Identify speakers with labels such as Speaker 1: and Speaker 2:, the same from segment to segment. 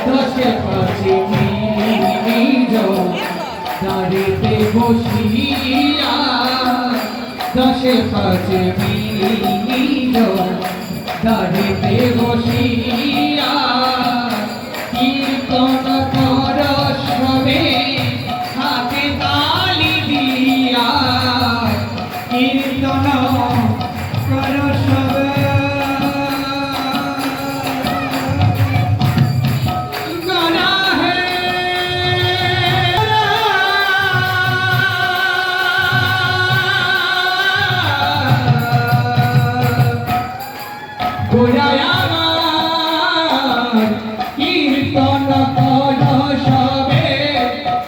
Speaker 1: দশে পাশে নিজ দাঁড়িতে বসিয়া দশে পাশে নিজ দাঁড়িতে বসিয়া কীর্তন কর সবে হাতে তালি দিয়া কীর্তন কর সবে কীর্তন কর সবে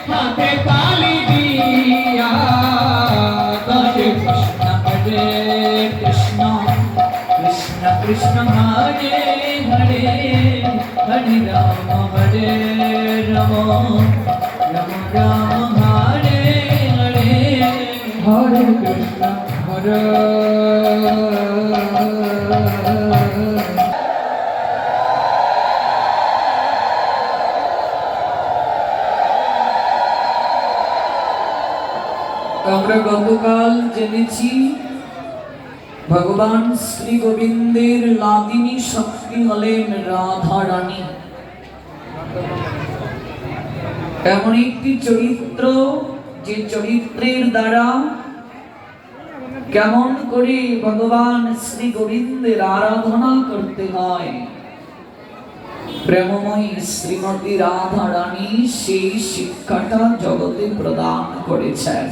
Speaker 1: হাতে তালি দিয়া দশে কৃষ্ণ হরে কৃষ্ণ কৃষ্ণ কৃষ্ণ হরে হরে হরে রাম হরে রাম রাম রাম হরে হরে হরে কৃষ্ণ হরে আমরা গতকাল জেনেছি ভগবান শ্রী গোবিন্দের লাদিনী শক্তি হলেন রাধা রানী। এমন একটি চরিত্র যে চরিত্রের দ্বারা কেমন করে ভগবান শ্রী গোবিন্দের আরাধনা করতে হয় প্রেমময়ী শ্রীমতী রাধা রানী সেই শিক্ষাটা জগতে প্রদান করেছেন।